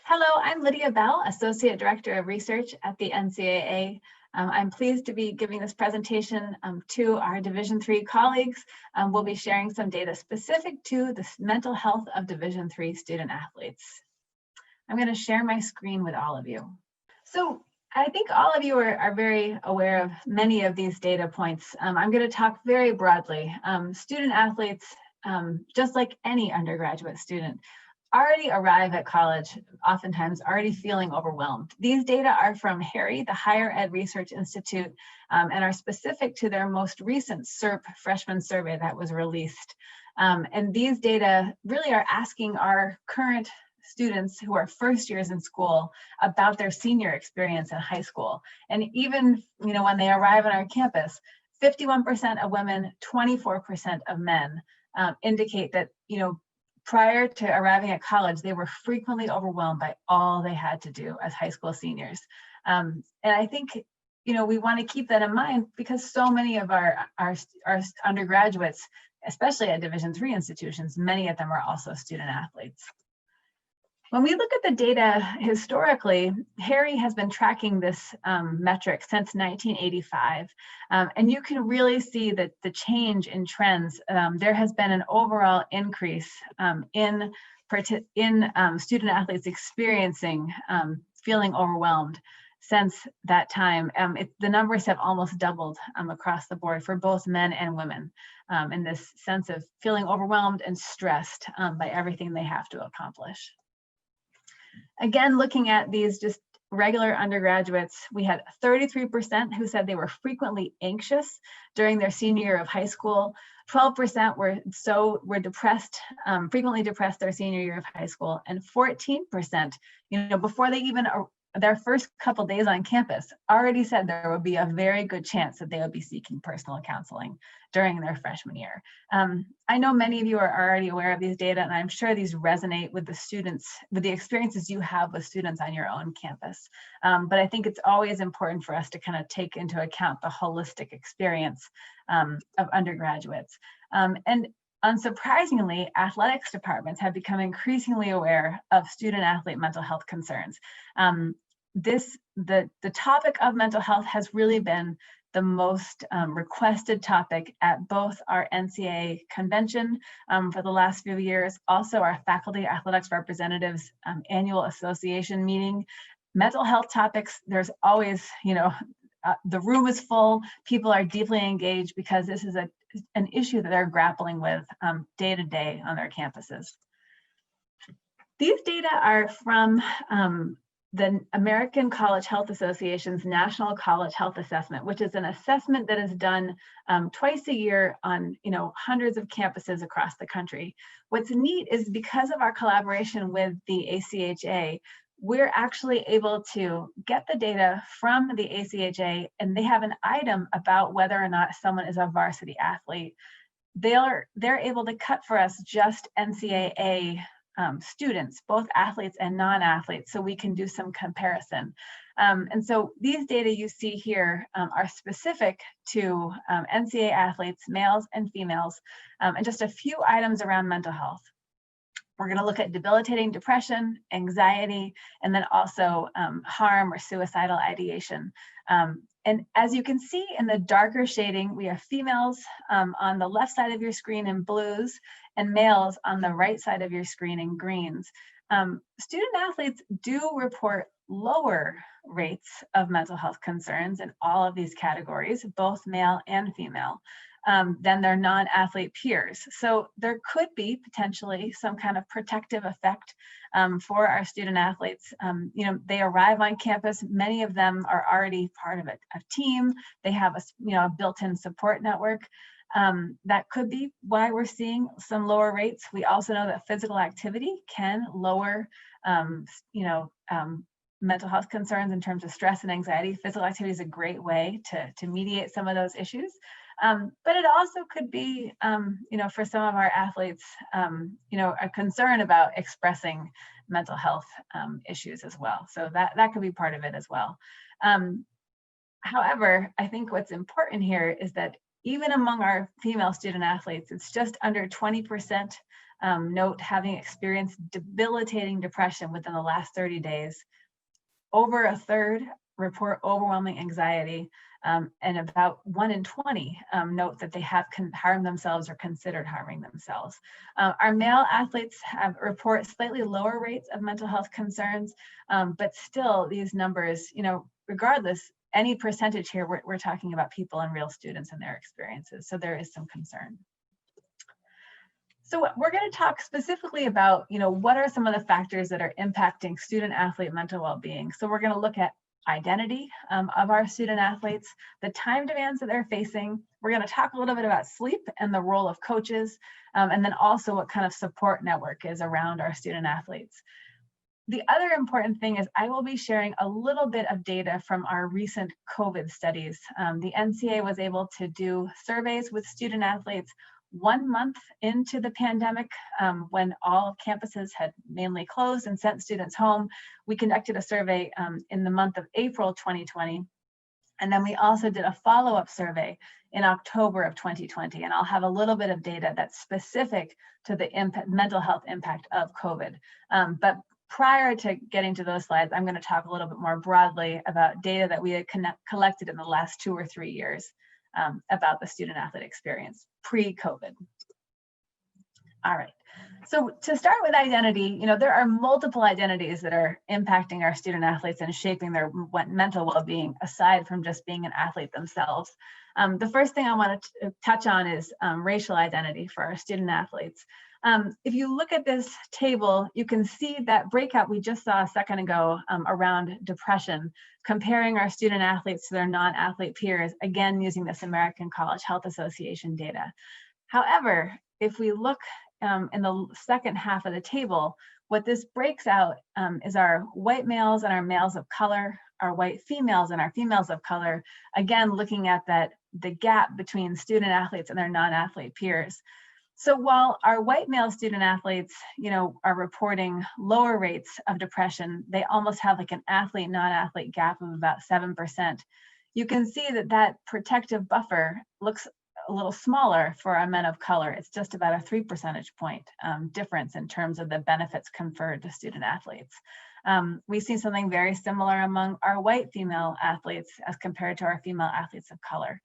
Hello, I'm Lydia Bell, Associate Director of Research at the NCAA. I'm pleased to be giving this presentation to our Division III colleagues. We'll be sharing some data specific to the mental health of Division III student athletes. I'm going to share my screen with all of you. So I think all of you are very aware of many of these data points. I'm going to talk very broadly. Student athletes, just like any undergraduate student, already arrive at college, oftentimes already feeling overwhelmed. These data are from HARI, the Higher Ed Research Institute, and are specific to their most recent SERP freshman survey that was released. And these data really are asking our current students who are first years in school about their senior experience in high school. And even when they arrive on our campus, 51% of women, 24% of men indicate that prior to arriving at college, they were frequently overwhelmed by all they had to do as high school seniors. And I think, we want to keep that in mind because so many of our undergraduates, especially at Division III institutions, many of them are also student athletes. When we look at the data historically, HARI has been tracking this metric since 1985, and you can really see that the change in trends. There has been an overall increase in student athletes experiencing feeling overwhelmed since that time. The numbers have almost doubled across the board for both men and women in this sense of feeling overwhelmed and stressed by everything they have to accomplish. Again, looking at these just regular undergraduates, we had 33% who said they were frequently anxious during their senior year of high school. 12% were depressed, frequently depressed their senior year of high school, and 14%, before they even their first couple days on campus, already said there would be a very good chance that they would be seeking personal counseling during their freshman year. I know many of you are already aware of these data, and I'm sure these resonate with the students, with the experiences you have with students on your own campus. But I think it's always important for us to kind of take into account the holistic experience of undergraduates. And unsurprisingly, athletics departments have become increasingly aware of student athlete mental health concerns. The topic of mental health has really been the most requested topic at both our NCAA convention for the last few years, also our faculty athletics representatives annual association meeting. Mental health topics, there's always, the room is full, people are deeply engaged because this is an issue that they're grappling with day to day on their campuses. These data are from the American College Health Association's National College Health Assessment, which is an assessment that is done twice a year on hundreds of campuses across the country. What's neat is because of our collaboration with the ACHA, we're actually able to get the data from the ACHA, and they have an item about whether or not someone is a varsity athlete. They're able to cut for us just NCAA students, both athletes and non-athletes, so we can do some comparison. And so these data you see here are specific to NCAA athletes, males and females, and just a few items around mental health. We're going to look at debilitating depression, anxiety, and then also harm or suicidal ideation. And as you can see in the darker shading, we have females on the left side of your screen in blues and males on the right side of your screen in greens. Student athletes do report lower rates of mental health concerns in all of these categories, both male and female, than their non-athlete peers. So there could be potentially some kind of protective effect for our student athletes. They arrive on campus, many of them are already part of a team. They have a built-in support network. That could be why we're seeing some lower rates. We also know that physical activity can lower mental health concerns in terms of stress and anxiety. Physical activity is a great way to mediate some of those issues. But it also could be, for some of our athletes, a concern about expressing mental health issues as well. So that could be part of it as well. However, I think what's important here is that even among our female student athletes, it's just under 20% note having experienced debilitating depression within the last 30 days. Over a third report overwhelming anxiety, and about 1 in 20 note that they have harmed themselves or considered harming themselves. Our male athletes report slightly lower rates of mental health concerns, but still these numbers, regardless, any percentage here, we're talking about people and real students and their experiences. So there is some concern. So we're going to talk specifically about, what are some of the factors that are impacting student athlete mental well-being. So we're going to look at identity of our student athletes, the time demands that they're facing. We're going to talk a little bit about sleep and the role of coaches, and then also what kind of support network is around our student athletes. The other important thing is I will be sharing a little bit of data from our recent COVID studies. The NCAA was able to do surveys with student athletes 1 month into the pandemic, when all campuses had mainly closed and sent students home. We conducted a survey in the month of April 2020. And then we also did a follow-up survey in October of 2020. And I'll have a little bit of data that's specific to the mental health impact of COVID. But prior to getting to those slides, I'm going to talk a little bit more broadly about data that we had collected in the last 2 or 3 years about the student athlete experience pre-COVID. All right, so to start with identity, there are multiple identities that are impacting our student athletes and shaping their mental well-being aside from just being an athlete themselves. The first thing I want to touch on is racial identity for our student athletes. If you look at this table, you can see that breakout we just saw a second ago around depression, comparing our student athletes to their non-athlete peers, again, using this American College Health Association data. However, if we look in the second half of the table, what this breaks out is our white males and our males of color, our white females and our females of color, again, looking at the gap between student athletes and their non-athlete peers. So while our white male student athletes, are reporting lower rates of depression, they almost have like an athlete, non-athlete gap of about 7%. You can see that protective buffer looks a little smaller for our men of color. It's just about a 3 percentage point difference in terms of the benefits conferred to student athletes. We see something very similar among our white female athletes as compared to our female athletes of color.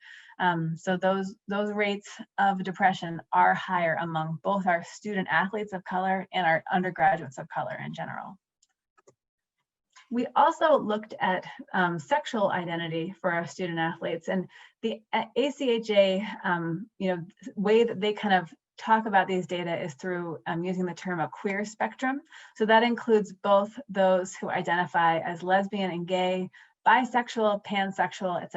So those rates of depression are higher among both our student athletes of color and our undergraduates of color in general. We also looked at sexual identity for our student athletes, and the ACHA, way that they kind of talk about these data is through using the term a queer spectrum. So that includes both those who identify as lesbian and gay, bisexual, pansexual, it's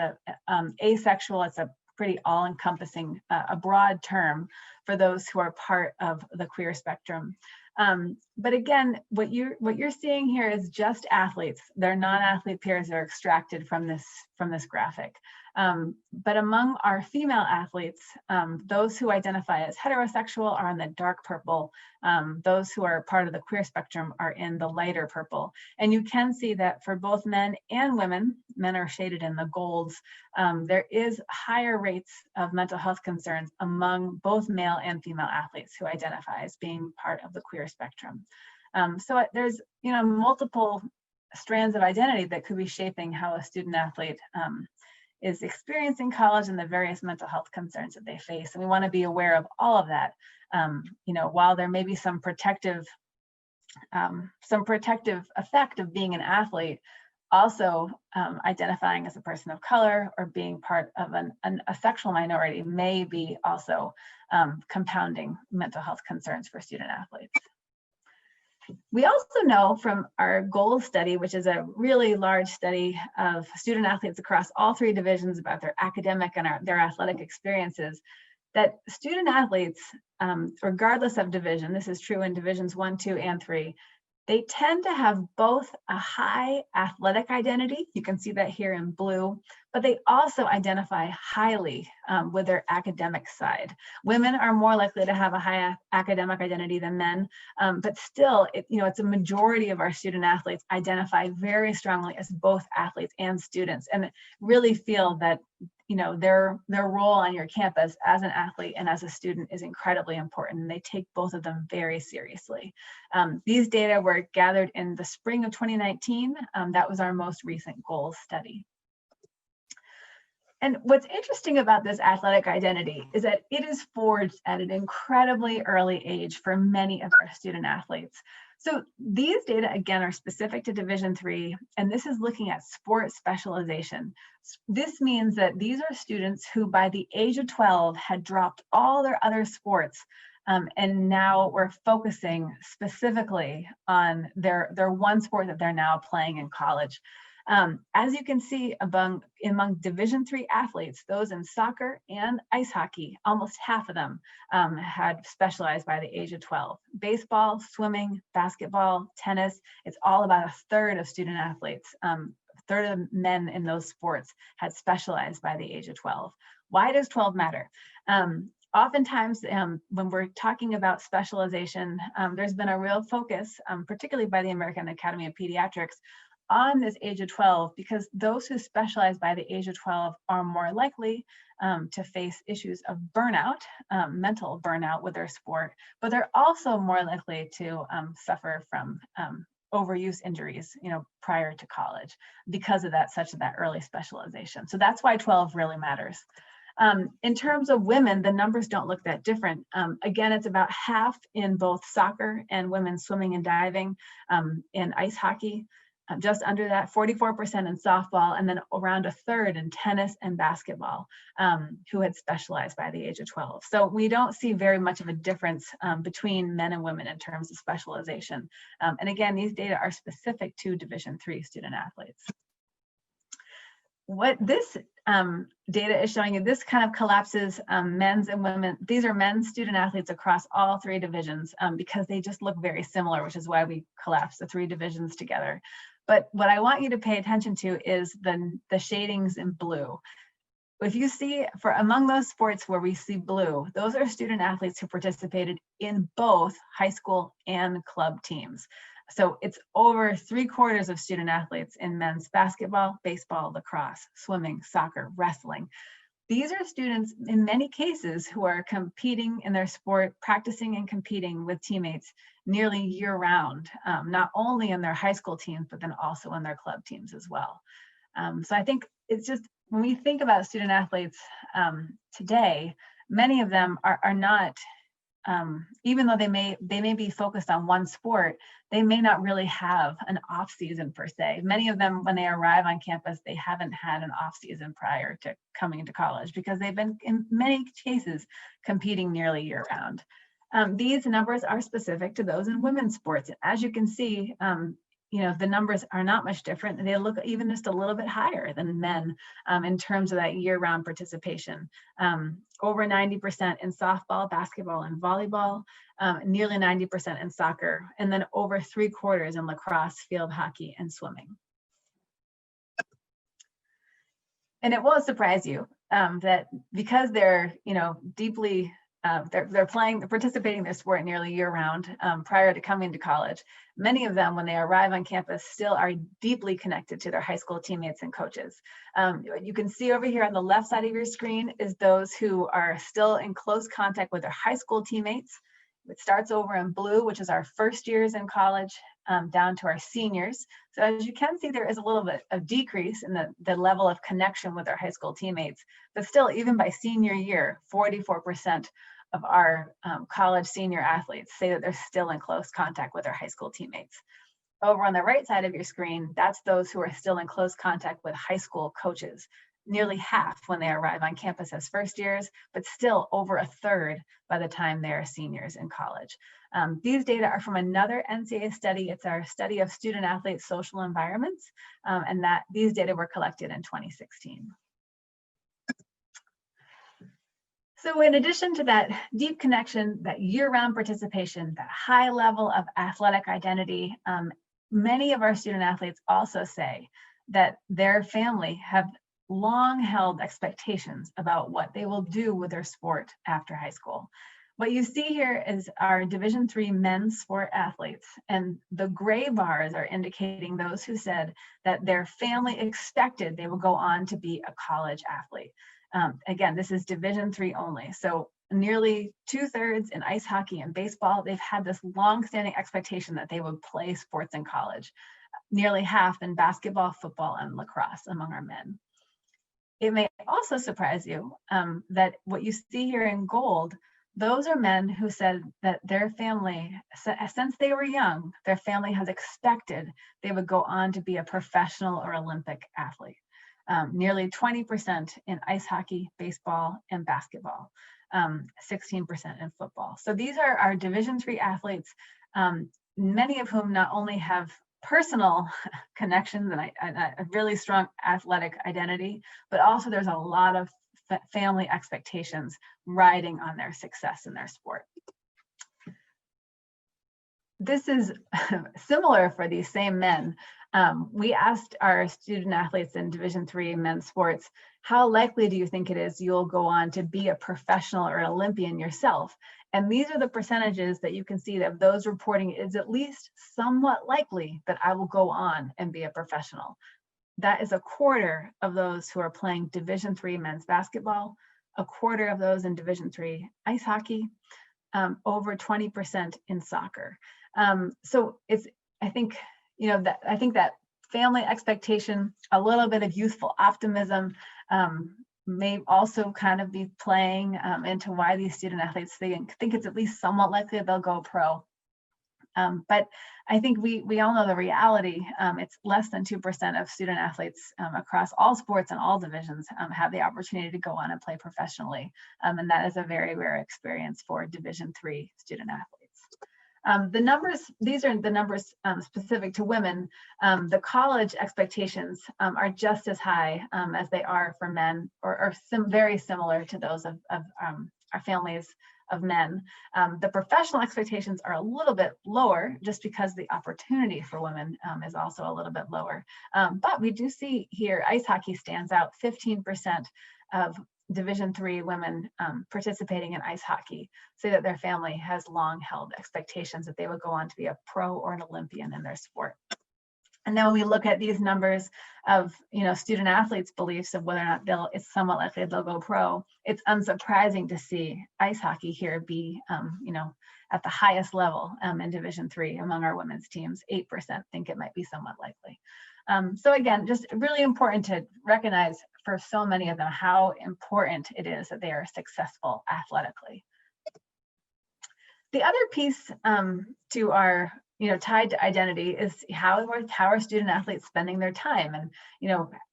asexual, it's a pretty all-encompassing, a broad term for those who are part of the queer spectrum. But again, what you're seeing here is just athletes. Their non-athlete peers are extracted from this graphic. But among our female athletes, those who identify as heterosexual are in the dark purple. Those who are part of the queer spectrum are in the lighter purple. And you can see that for both men and women, men are shaded in the golds, there is higher rates of mental health concerns among both male and female athletes who identify as being part of the queer spectrum. So there's multiple strands of identity that could be shaping how a student athlete is experiencing college and the various mental health concerns that they face. And we want to be aware of all of that. While there may be some protective effect of being an athlete, also identifying as a person of color or being part of a sexual minority may be also compounding mental health concerns for student athletes. We also know from our GOALS study, which is a really large study of student athletes across all 3 divisions about their academic and their athletic experiences, that student athletes, regardless of division, this is true in divisions 1, 2, and 3, they tend to have both a high athletic identity, you can see that here in blue, but they also identify highly with their academic side. Women are more likely to have a high academic identity than men, but still, it's a majority of our student athletes identify very strongly as both athletes and students, and really feel that their role on your campus as an athlete and as a student is incredibly important, and they take both of them very seriously. These data were gathered in the spring of 2019. That was our most recent goals study. And what's interesting about this athletic identity is that it is forged at an incredibly early age for many of our student athletes. So these data, again, are specific to Division III, and this is looking at sport specialization. This means that these are students who by the age of 12 had dropped all their other sports, and now we're focusing specifically on their one sport that they're now playing in college. As you can see, among Division III athletes, those in soccer and ice hockey, almost half of them had specialized by the age of 12. Baseball, swimming, basketball, tennis, it's all about a third of student athletes. A third of men in those sports had specialized by the age of 12. Why does 12 matter? Oftentimes, when we're talking about specialization, there's been a real focus, particularly by the American Academy of Pediatrics, on this age of 12, because those who specialize by the age of 12 are more likely to face issues of burnout, mental burnout with their sport, but they're also more likely to suffer from overuse injuries, prior to college because of that early specialization. So that's why 12 really matters. In terms of women, the numbers don't look that different. Again, it's about half in both soccer and women's swimming and diving, in ice hockey. Just under that, 44% in softball, and then around a third in tennis and basketball, who had specialized by the age of 12. So we don't see very much of a difference between men and women in terms of specialization. And again, these data are specific to Division III student athletes. What this data is showing you, this kind of collapses men's and women. These are men's student athletes across all three divisions because they just look very similar, which is why we collapse the three divisions together. But what I want you to pay attention to is the shadings in blue. If you see, among those sports where we see blue, those are student athletes who participated in both high school and club teams. So it's over 3/4 of student athletes in men's basketball, baseball, lacrosse, swimming, soccer, wrestling. These are students, in many cases, who are competing in their sport, practicing and competing with teammates nearly year-round, not only in their high school teams, but then also in their club teams as well. So I think it's just, when we think about student athletes today, many of them are not, even though they may be focused on one sport, they may not really have an off season per se. Many of them, when they arrive on campus, they haven't had an off season prior to coming to college because they've been, in many cases, competing nearly year round. These numbers are specific to those in women's sports. As you can see, the numbers are not much different. They look even just a little bit higher than men in terms of that year-round participation. Over 90% in softball, basketball, and volleyball, nearly 90% in soccer, and then over 3/4 in lacrosse, field hockey, and swimming. And it will surprise you that because they're, deeply they're participating in their sport nearly year-round prior to coming to college. Many of them, when they arrive on campus, still are deeply connected to their high school teammates and coaches. You can see over here on the left side of your screen is those who are still in close contact with their high school teammates. It starts over in blue, which is our first years in college, down to our seniors. So as you can see, there is a little bit of decrease in the level of connection with our high school teammates, but still, even by senior year, 44% of our college senior athletes say that they're still in close contact with their high school teammates. Over on the right side of your screen, that's those who are still in close contact with high school coaches. Nearly half when they arrive on campus as first years, but still over a third by the time they're seniors in college. These data are from another NCAA study. It's our study of student athletes' social environments, and these data were collected in 2016. So in addition to that deep connection, that year-round participation, that high level of athletic identity, many of our student athletes also say that their family have long-held expectations about what they will do with their sport after high school. What you see here is our Division III men's sport athletes, and the gray bars are indicating those who said that their family expected they would go on to be a college athlete. Again, this is Division III only. So nearly 2/3 in ice hockey and baseball, they've had this long-standing expectation that they would play sports in college. Nearly half in basketball, football, and lacrosse among our men. It may also surprise you that what you see here in gold, those are men who said that their family, since they were young, their family has expected they would go on to be a professional or Olympic athlete. Nearly 20% in ice hockey, baseball, and basketball, 16% in football. So these are our Division III athletes, many of whom not only have personal connections and a really strong athletic identity, but also there's a lot of family expectations riding on their success in their sport. This is similar for these same men. We asked our student athletes in Division III men's sports, how likely do you think it is you'll go on to be a professional or Olympian yourself? And these are the percentages that you can see that those reporting is at least somewhat likely that I will go on and be a professional. That is a quarter of those who are playing Division III men's basketball, a quarter of those in Division III ice hockey, over 20% in soccer. So it's, I think that family expectation, a little bit of youthful optimism may also kind of be playing into why these student athletes think it's at least somewhat likely they'll go pro. But I think we all know the reality. It's less than 2% of student athletes across all sports and all divisions have the opportunity to go on and play professionally. And that is a very rare experience for Division III student athletes. The numbers, these are the numbers specific to women. The college expectations are just as high as they are for men, or very similar to those of our families of men. The professional expectations are a little bit lower just because the opportunity for women is also a little bit lower. But we do see here ice hockey stands out. 15% of Division III women participating in ice hockey say that their family has long held expectations that they would go on to be a pro or an Olympian in their sport. And then when we look at these numbers of student athletes' beliefs of whether or not it's somewhat likely they'll go pro, it's unsurprising to see ice hockey here be at the highest level in Division III among our women's teams. 8% think it might be somewhat likely. So again, just really important to recognize for so many of them how important it is that they are successful athletically. The other piece to our tied to identity is how are student athletes spending their time. And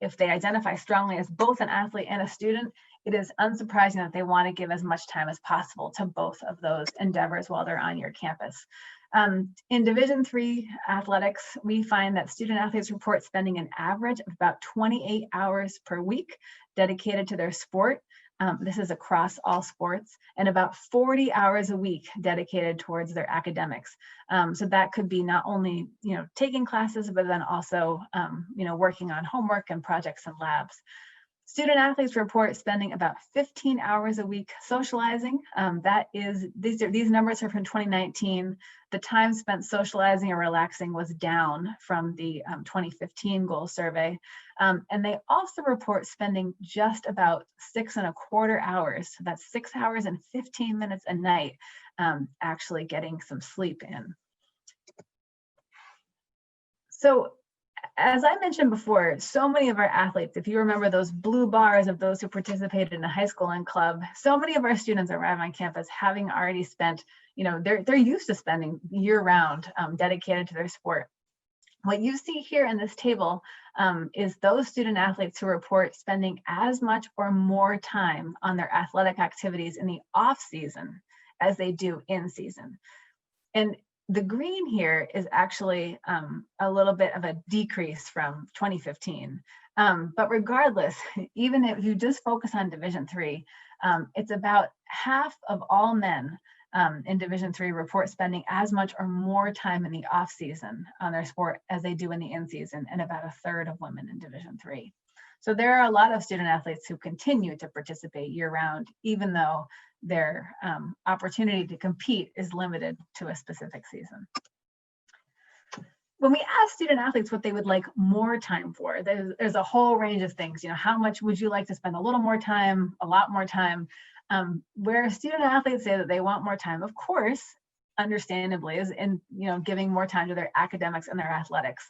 if they identify strongly as both an athlete and a student, it is unsurprising that they want to give as much time as possible to both of those endeavors while they're on your campus. In Division III athletics, we find that student athletes report spending an average of about 28 hours per week dedicated to their sport. This is across all sports, and about 40 hours a week dedicated towards their academics. So that could be not only taking classes, but then also working on homework and projects and labs. Student athletes report spending about 15 hours a week socializing. These numbers are from 2019. The time spent socializing or relaxing was down from the 2015 goal survey. And they also report spending just about 6.25 hours. So that's 6 hours and 15 minutes a night, actually getting some sleep in. So as I mentioned before, so many of our athletes, if you remember those blue bars of those who participated in the high school and club, so many of our students arrive on campus having already spent, they're used to spending year round dedicated to their sport. What you see here in this table is those student athletes who report spending as much or more time on their athletic activities in the off season as they do in season. And the green here is actually a little bit of a decrease from 2015. But regardless, even if you just focus on Division III, it's about half of all men in Division III report spending as much or more time in the off season on their sport as they do in the in season, and about 1/3 of women in Division III. So there are a lot of student athletes who continue to participate year round, even though their opportunity to compete is limited to a specific season. When we ask student athletes what they would like more time for, there's a whole range of things. How much would you like to spend a little more time, a lot more time? Where student athletes say that they want more time, of course, understandably, is in giving more time to their academics and their athletics.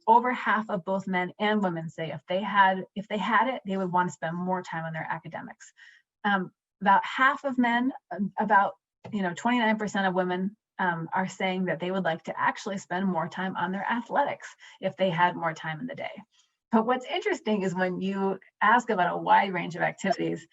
Over half of both men and women say if they had it, they would want to spend more time on their academics. About half of men, about 29% of women are saying that they would like to actually spend more time on their athletics if they had more time in the day. But what's interesting is when you ask about a wide range of activities,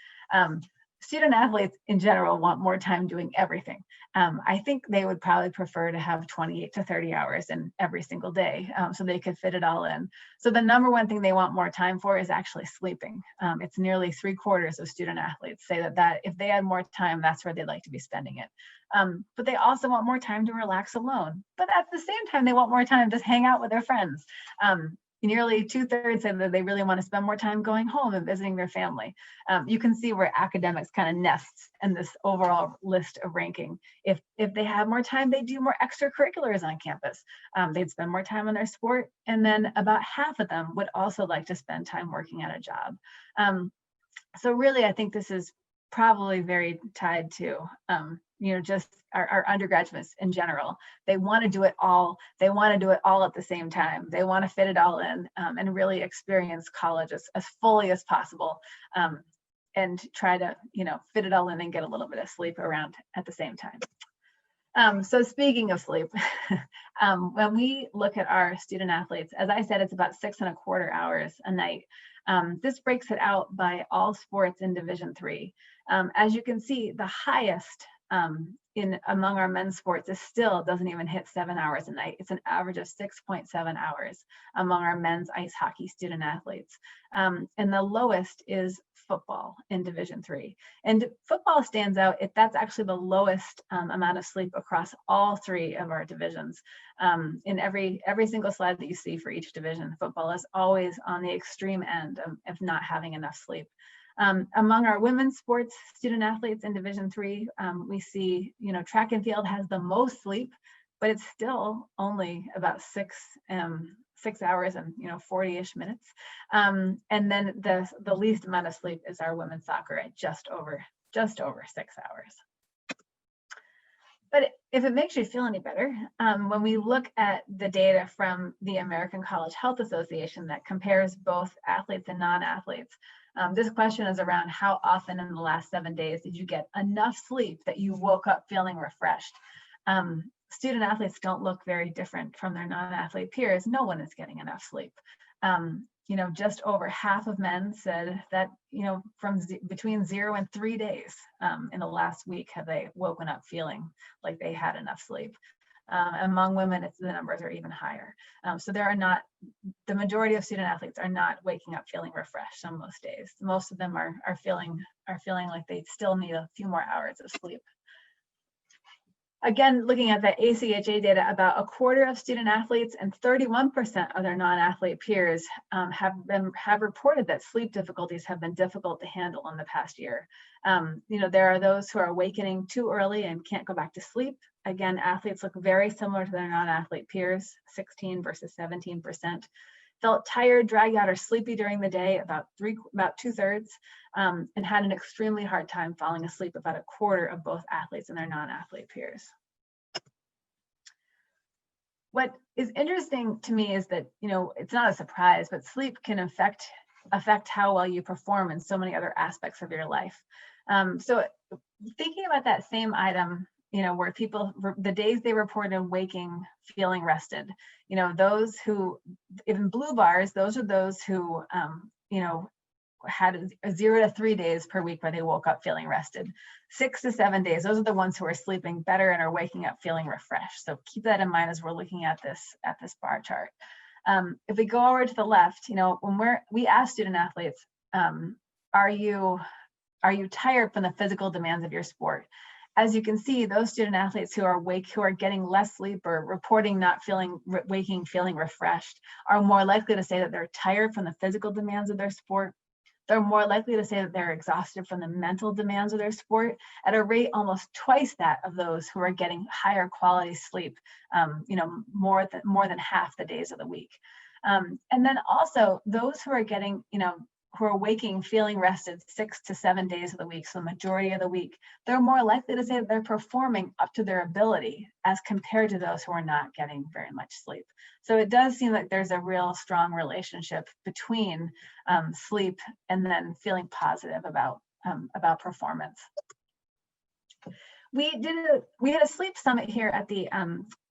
student athletes in general want more time doing everything. I think they would probably prefer to have 28 to 30 hours in every single day so they could fit it all in. So the number one thing they want more time for is actually sleeping. It's nearly 3/4 of student athletes say that if they had more time, that's where they'd like to be spending it. But they also want more time to relax alone. But at the same time, they want more time to hang out with their friends. Nearly 2/3 say that they really want to spend more time going home and visiting their family. You can see where academics kind of nests in this overall list of ranking. If they have more time, they do more extracurriculars on campus. They'd spend more time on their sport, and then about half of them would also like to spend time working at a job. So really, I think this is probably very tied to just our undergraduates in general. They want to do it all. They want to do it all at the same time. They want to fit it all in and really experience college as fully as possible and try to fit it all in and get a little bit of sleep around at the same time. So speaking of sleep, when we look at our student athletes, as I said, it's about 6.25 hours a night. This breaks it out by all sports in Division III. As you can see, the highest among our men's sports still doesn't even hit 7 hours a night. It's an average of 6.7 hours among our men's ice hockey student athletes. And the lowest is football in Division III. And football stands out. That's actually the lowest amount of sleep across all three of our divisions. In every single slide that you see for each division, football is always on the extreme end of not having enough sleep. Among our women's sports student athletes in Division III, we see, track and field has the most sleep, but it's still only about 6 hours and 40-ish minutes. And then the least amount of sleep is our women's soccer at just over 6 hours. But if it makes you feel any better, when we look at the data from the American College Health Association that compares both athletes and non-athletes, this question is around how often in the last 7 days did you get enough sleep that you woke up feeling refreshed? Student athletes don't look very different from their non-athlete peers. No one is getting enough sleep. Just over half of men said that, from between 0 and 3 days in the last week have they woken up feeling like they had enough sleep. Among women, the numbers are even higher. So the majority of student athletes are not waking up feeling refreshed on most days. Most of them are feeling like they still need a few more hours of sleep. Again, looking at the ACHA data, about 1/4 of student athletes and 31% of their non-athlete peers have reported that sleep difficulties have been difficult to handle in the past year. There are those who are awakening too early and can't go back to sleep. Again, athletes look very similar to their non-athlete peers, 16 versus 17%. Felt tired, dragged out, or sleepy during the day, about 2/3, and had an extremely hard time falling asleep, about 1/4 of both athletes and their non-athlete peers. What is interesting to me is that, it's not a surprise, but sleep can affect how well you perform in so many other aspects of your life. So thinking about that same item, where people, the days they reported waking, feeling rested, those who, even blue bars, those are those who, had 0 to 3 days per week where they woke up feeling rested. 6 to 7 days, those are the ones who are sleeping better and are waking up feeling refreshed. So keep that in mind as we're looking at this bar chart. If we go over to the left, when we ask student athletes, are you tired from the physical demands of your sport? as you can see, those student athletes who are awake, who are getting less sleep or reporting not feeling feeling refreshed, are more likely to say that they're tired from the physical demands of their sport. They're more likely to say that they're exhausted from the mental demands of their sport at a rate almost twice that of those who are getting higher quality sleep, more than half the days of the week. And then also those who are getting, who are waking feeling rested 6 to 7 days of the week, so the majority of the week, they're more likely to say that they're performing up to their ability as compared to those who are not getting very much sleep. So it does seem like there's a real strong relationship between sleep and then feeling positive about performance. We had a sleep summit here at the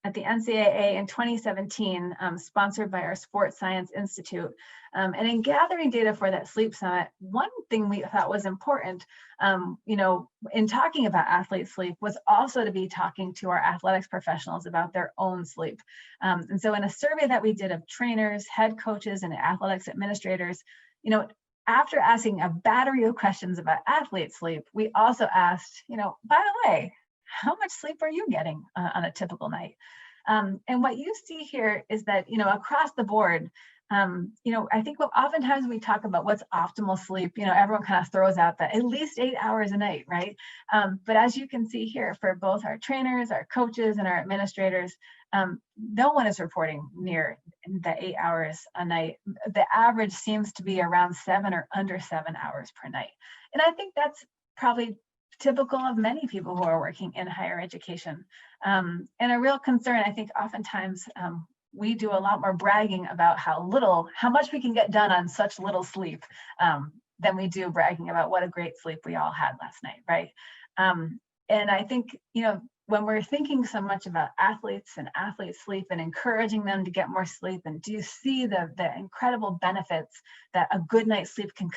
NCAA in 2017, sponsored by our Sports Science Institute. And in gathering data for that sleep summit, one thing we thought was important, in talking about athlete sleep, was also to be talking to our athletics professionals about their own sleep. And so in a survey that we did of trainers, head coaches, and athletics administrators, after asking a battery of questions about athlete sleep, we also asked, by the way, how much sleep are you getting on a typical night? And what you see here is that, across the board, I think oftentimes we talk about what's optimal sleep, everyone kind of throws out that at least 8 hours a night, right? But as you can see here, for both our trainers, our coaches, and our administrators, no one is reporting near the 8 hours a night. The average seems to be around 7 or under 7 hours per night. And I think that's probably typical of many people who are working in higher education. And a real concern, I think oftentimes we do a lot more bragging about how much we can get done on such little sleep than we do bragging about what a great sleep we all had last night, right? And I think, when we're thinking so much about athletes and athlete sleep and encouraging them to get more sleep, and do you see the incredible benefits that a good night's sleep can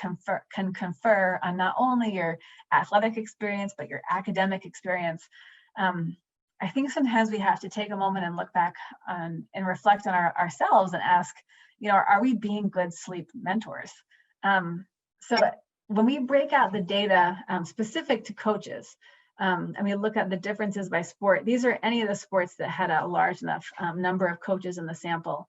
confer on not only your athletic experience, but your academic experience. I think sometimes we have to take a moment and look back and reflect on ourselves and ask, are we being good sleep mentors? So when we break out the data specific to coaches, and we look at the differences by sport, these are any of the sports that had a large enough number of coaches in the sample.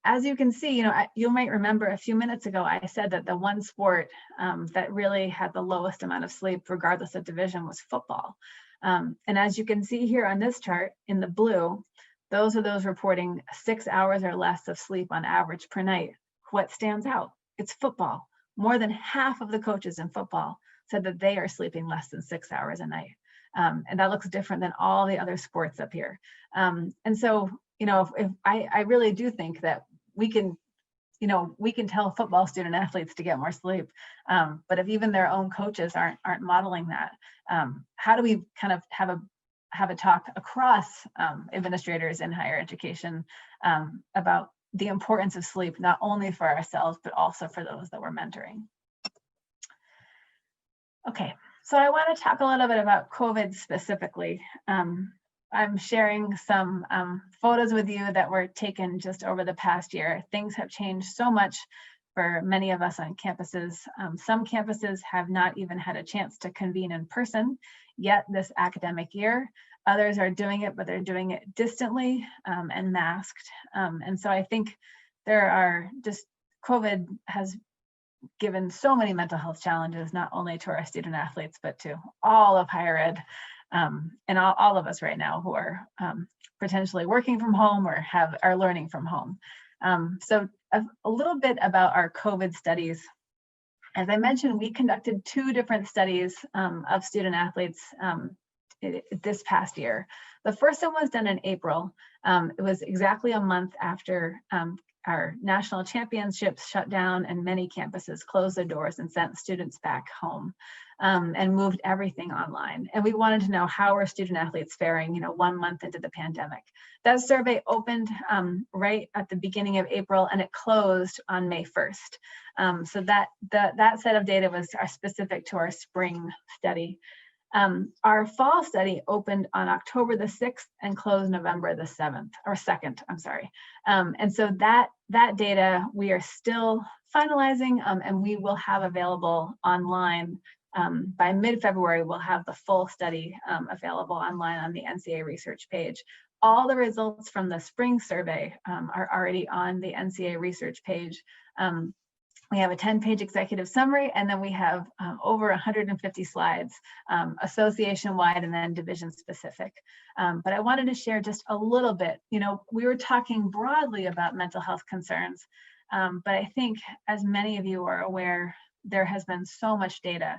As you can see, you might remember a few minutes ago, I said that the one sport that really had the lowest amount of sleep, regardless of division, was football. And as you can see here on this chart in the blue, those are those reporting 6 hours or less of sleep on average per night. What stands out? It's football. More than half of the coaches in football said that they are sleeping less than 6 hours a night. And that looks different than all the other sports up here. And so, if I really do think that we can tell football student athletes to get more sleep, but if even their own coaches aren't modeling that, how do we kind of have a talk across administrators in higher education about the importance of sleep, not only for ourselves, but also for those that we're mentoring? Okay, so I want to talk a little bit about COVID specifically. I'm sharing some photos with you that were taken just over the past year. Things have changed so much for many of us on campuses. Some campuses have not even had a chance to convene in person yet this academic year. Others are doing it, but they're doing it distantly and masked. And so I think COVID has given so many mental health challenges, not only to our student athletes, but to all of higher ed, and all of us right now who are potentially working from home or are learning from home. So a little bit about our COVID studies. As I mentioned, we conducted 2 different studies of student athletes this past year. The first one was done in April. It was exactly a month after our national championships shut down and many campuses closed their doors and sent students back home and moved everything online. And we wanted to know, how are student athletes faring, 1 month into the pandemic? That survey opened right at the beginning of April and it closed on May 1st. So that set of data was specific to our spring study. Our fall study opened on October the 6th and closed November the 2nd, I'm sorry. And so that data we are still finalizing and we will have available online By mid-February, we'll have the full study available online on the NCAA research page. All the results from the spring survey are already on the NCAA research page. We have a 10-page executive summary, and then we have over 150 slides, association-wide and then division-specific. But I wanted to share just a little bit. You know, we were talking broadly about mental health concerns, but I think, as many of you are aware, there has been so much data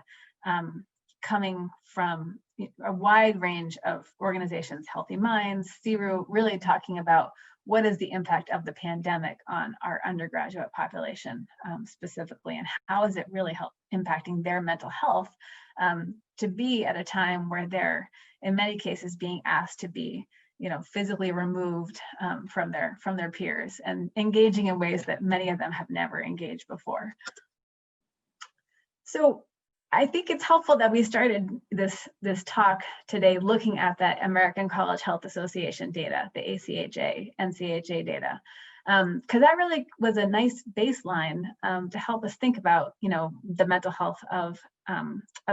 coming from a wide range of organizations, Healthy Minds, CRU, really talking about what is the impact of the pandemic on our undergraduate population specifically, and how is it really impacting their mental health to be at a time where they're, in many cases, being asked to be, you know, physically removed from their peers and engaging in ways that many of them have never engaged before. So I think it's helpful that we started this talk today looking at that American College Health Association data, the ACHA, NCHA data, because that really was a nice baseline to help us think about, you know, the mental health of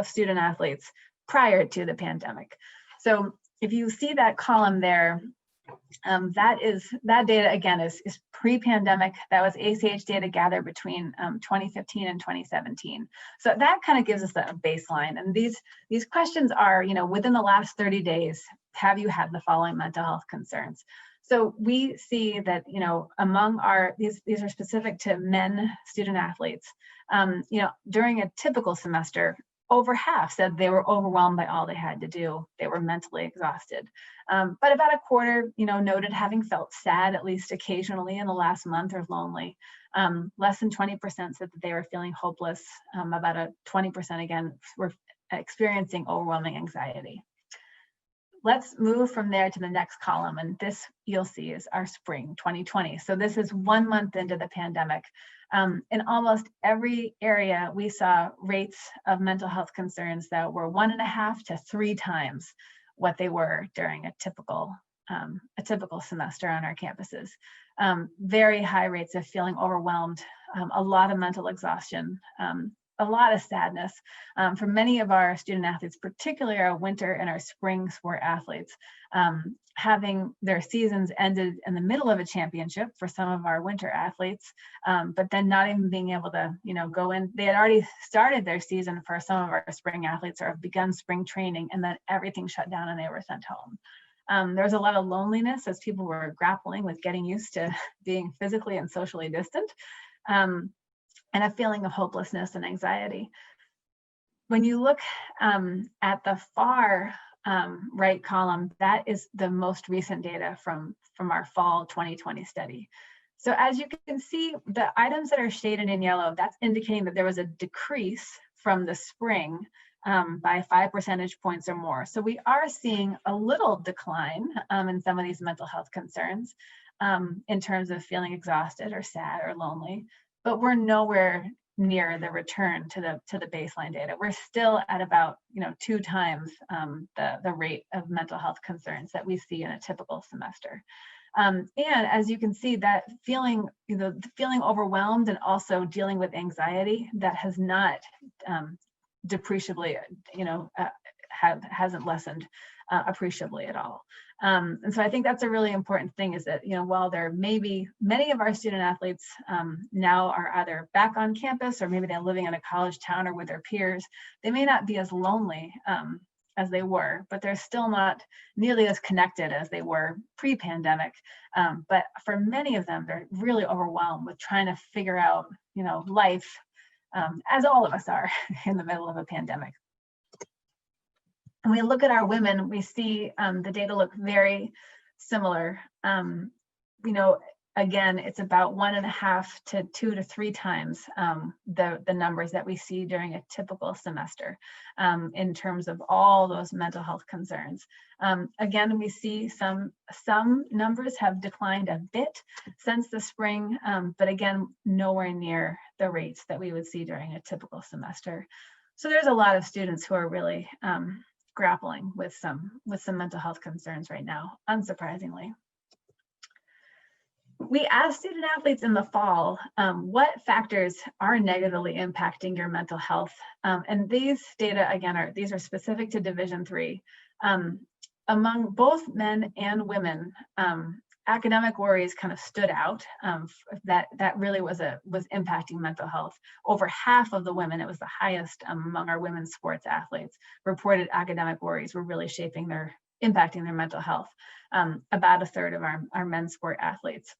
student athletes prior to the pandemic. So if you see that column there, that data again is pre-pandemic. That was ACH data gathered between 2015 and 2017. So that kind of gives us a baseline. And these questions are, you know, within the last 30 days, have you had the following mental health concerns? So we see that, you know, among these are specific to men student athletes. You know, during a typical semester, over half said they were overwhelmed by all they had to do. They were mentally exhausted. But about a quarter, you know, noted having felt sad, at least occasionally in the last month, or lonely. Less than 20% said that they were feeling hopeless. About 20% again were experiencing overwhelming anxiety. Let's move from there to the next column, and this you'll see is our spring 2020. So this is 1 month into the pandemic. In almost every area, we saw rates of mental health concerns that were 1.5 to 3 times what they were during a typical semester on our campuses. Very high rates of feeling overwhelmed, a lot of mental exhaustion, a lot of sadness. For many of our student athletes, particularly our winter and our spring sport athletes, having their seasons ended in the middle of a championship for some of our winter athletes, but then not even being able to, you know, go in. They had already started their season for some of our spring athletes, or have begun spring training, and then everything shut down and they were sent home. There was a lot of loneliness as people were grappling with getting used to being physically and socially distant. And a feeling of hopelessness and anxiety. When you look at the far right column, that is the most recent data from our fall 2020 study. So as you can see, the items that are shaded in yellow, that's indicating that there was a decrease from the spring by 5 percentage points or more. So we are seeing a little decline in some of these mental health concerns in terms of feeling exhausted or sad or lonely. But we're nowhere near the return to the baseline data. We're still at about, you know, 2 times the rate of mental health concerns that we see in a typical semester. And as you can see, that feeling, you know, feeling overwhelmed and also dealing with anxiety, that has not depreciably, you know, hasn't lessened appreciably at all. And so I think that's a really important thing, is that, you know, while there may be many of our student athletes now are either back on campus, or maybe they're living in a college town or with their peers, they may not be as lonely as they were, but they're still not nearly as connected as they were pre-pandemic. But for many of them, they're really overwhelmed with trying to figure out, you know, life, as all of us are in the middle of a pandemic. When we look at our women, we see the data look very similar. You know, again, it's about 1.5 to 2 to 3 times the numbers that we see during a typical semester in terms of all those mental health concerns. Again, we see some numbers have declined a bit since the spring, but again, nowhere near the rates that we would see during a typical semester. So there's a lot of students who are really grappling with some mental health concerns right now, unsurprisingly. we asked student athletes in the fall, what factors are negatively impacting your mental health? And these data, again, these are specific to Division III. Among both men and women, academic worries kind of stood out. That really was impacting mental health. Over half of the women, it was the highest among our women's sports athletes, reported academic worries were really impacting their mental health. About a third of our men's sport athletes.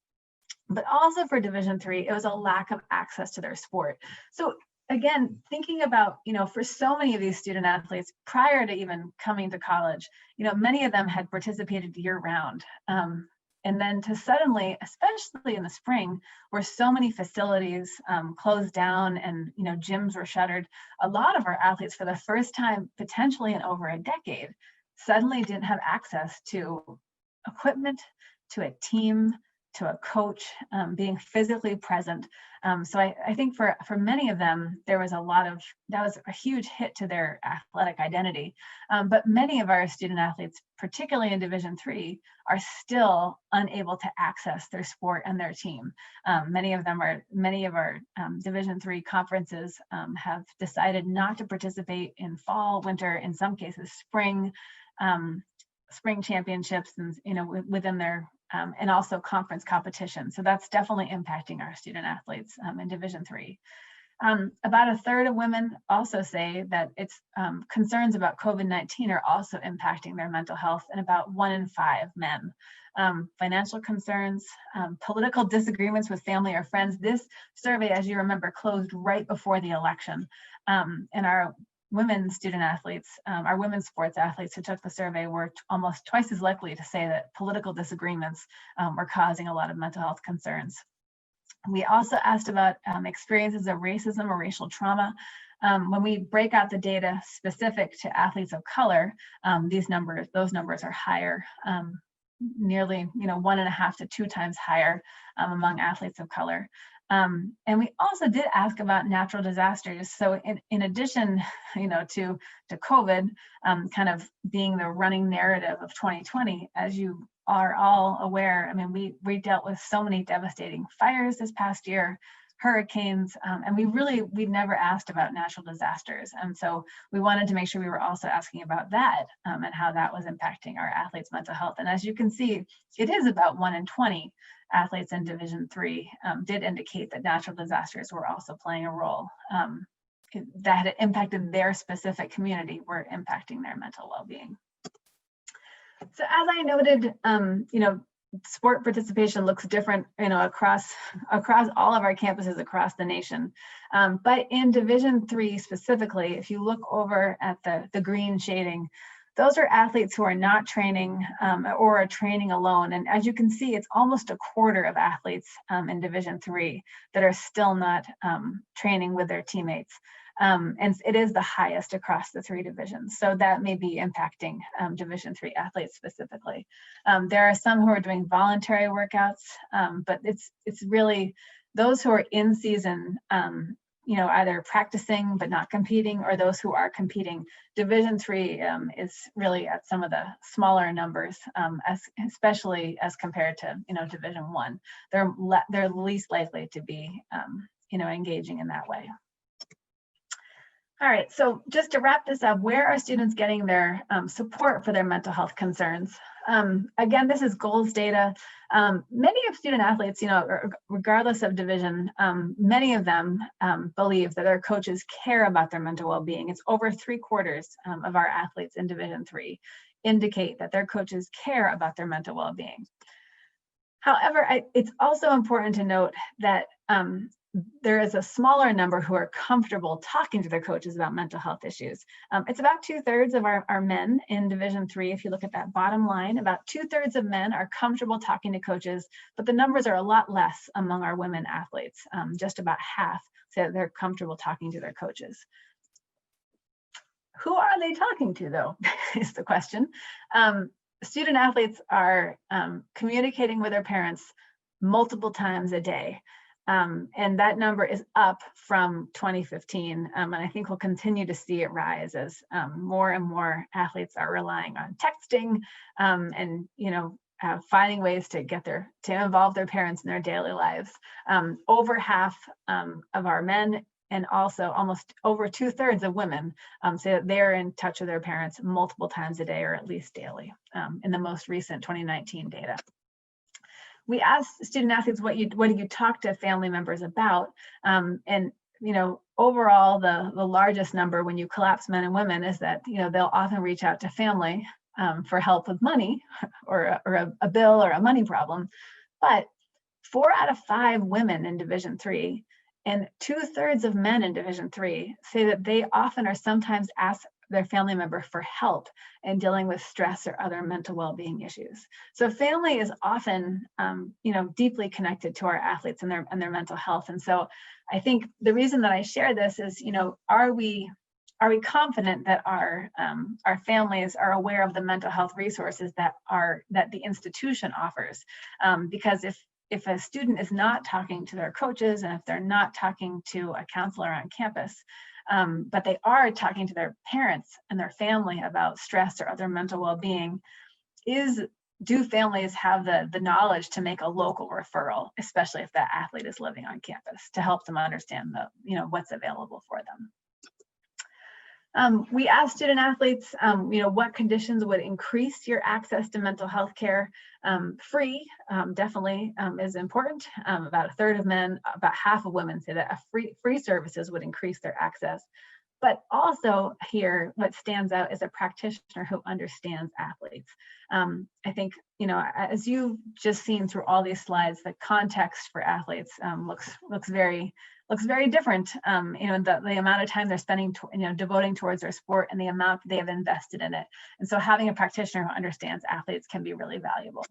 But also for Division III, it was a lack of access to their sport. So again, thinking about, for so many of these student athletes prior to even coming to college, many of them had participated year round. And then to suddenly, especially in the spring, where so many facilities closed down and gyms were shuttered, a lot of our athletes, for the first time potentially in over a decade, suddenly didn't have access to equipment, to a team, to a coach, being physically present. So I think for many of them, that was a huge hit to their athletic identity. But many of our student athletes, particularly in Division III, are still unable to access their sport and their team. Many of our Division III conferences have decided not to participate in fall, winter, in some cases spring championships, and within their and also conference competition. So that's definitely impacting our student athletes in Division III. About a third of women also say that it's concerns about COVID-19 are also impacting their mental health, and about 1 in 5 men. Financial concerns, political disagreements with family or friends. This survey, as you remember, closed right before the election. And our women's student athletes, our women's sports athletes who took the survey were almost twice as likely to say that political disagreements were causing a lot of mental health concerns. We also asked about experiences of racism or racial trauma. When we break out the data specific to athletes of color, those numbers are higher, nearly 1.5 to 2 times higher among athletes of color. And we also did ask about natural disasters. So in addition, to COVID kind of being the running narrative of 2020, as you are all aware, I mean, we dealt with so many devastating fires this past year, hurricanes, and we never asked about natural disasters. And so we wanted to make sure we were also asking about that and how that was impacting our athletes' mental health. And as you can see, it is about 1 in 20 athletes in Division III did indicate that natural disasters were also playing a role that had impacted their specific community, were impacting their mental well-being. So as I noted, sport participation looks different, across all of our campuses across the nation. But in Division III specifically, if you look over at the green shading, those are athletes who are not training or are training alone. And as you can see, it's almost a quarter of athletes in Division III that are still not training with their teammates. And it is the highest across the 3 divisions. So that may be impacting Division III athletes specifically. There are some who are doing voluntary workouts, but it's really those who are in season, either practicing but not competing, or those who are competing. Division III is really at some of the smaller numbers, especially as compared to Division I. They're least likely to be engaging in that way. All right, so just to wrap this up, where are students getting their support for their mental health concerns? Again, this is goals data. Many of student athletes, regardless of division, many of them believe that their coaches care about their mental well-being. It's over 3/4 of our athletes in Division III indicate that their coaches care about their mental well-being. However, it's also important to note that there is a smaller number who are comfortable talking to their coaches about mental health issues. It's about 2/3 of our men in Division III. If you look at that bottom line, about 2/3 of men are comfortable talking to coaches, but the numbers are a lot less among our women athletes. Just about half say they're comfortable talking to their coaches. Who are they talking to, though, is the question. Student athletes are communicating with their parents multiple times a day. And that number is up from 2015, and I think we'll continue to see it rise as more and more athletes are relying on texting and finding ways to involve their parents in their daily lives. Over half of our men, and also almost over 2/3 of women, say that they're in touch with their parents multiple times a day or at least daily in the most recent 2019 data. We asked student athletes, what do you talk to family members about? And overall, the largest number when you collapse men and women is that they'll often reach out to family for help with money or a bill or a money problem. But 4 out of 5 women in Division III and 2/3 of men in Division III say that they often or sometimes ask their family member for help in dealing with stress or other mental well-being issues. So family is often, deeply connected to our athletes and their mental health. And so I think the reason that I share this is, are we confident that our families are aware of the mental health resources that the institution offers? Because if a student is not talking to their coaches and if they're not talking to a counselor on campus, but they are talking to their parents and their family about stress or other mental well-being, do families have the knowledge to make a local referral, especially if that athlete is living on campus, to help them understand what's available for them? We asked student athletes, what conditions would increase your access to mental health care? Free definitely is important. About 1/3 of men, about half of women say that free services would increase their access. But also here, what stands out is a practitioner who understands athletes. I think, as you've just seen through all these slides, the context for athletes looks very different. The amount of time they're spending, devoting towards their sport and the amount they have invested in it. And so having a practitioner who understands athletes can be really valuable.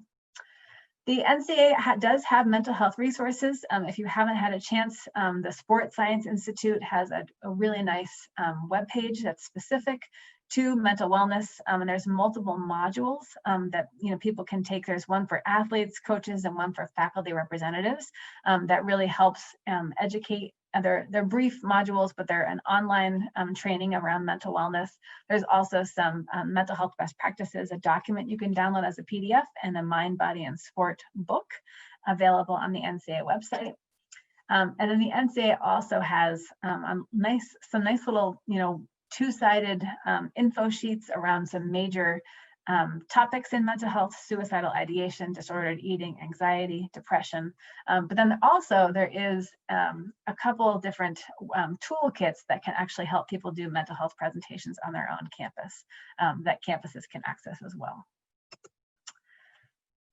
The NCAA does have mental health resources. If you haven't had a chance, the Sports Science Institute has a really nice webpage that's specific to mental wellness, and there's multiple modules that people can take. There's one for athletes, coaches, and one for faculty representatives that really helps educate. They're brief modules, but they're an online training around mental wellness. There's also some mental health best practices, a document you can download as a PDF, and a Mind, Body, and Sport book available on the NCAA website. And then the NCAA also has some nice little, two-sided info sheets around some major topics in mental health: suicidal ideation, disordered eating, anxiety, depression. But then also there is a couple of different toolkits that can actually help people do mental health presentations on their own campus that campuses can access as well.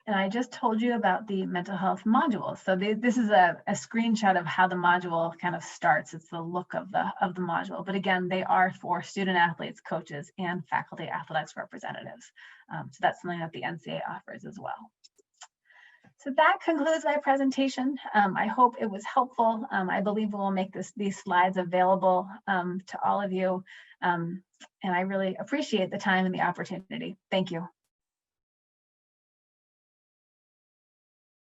And I just told you about the mental health module. So this is a screenshot of how the module kind of starts. It's the look of the module. But again, they are for student athletes, coaches, and faculty athletics representatives. So that's something that the NCAA offers as well. So that concludes my presentation. I hope it was helpful. I believe we'll make these slides available to all of you. And I really appreciate the time and the opportunity. Thank you.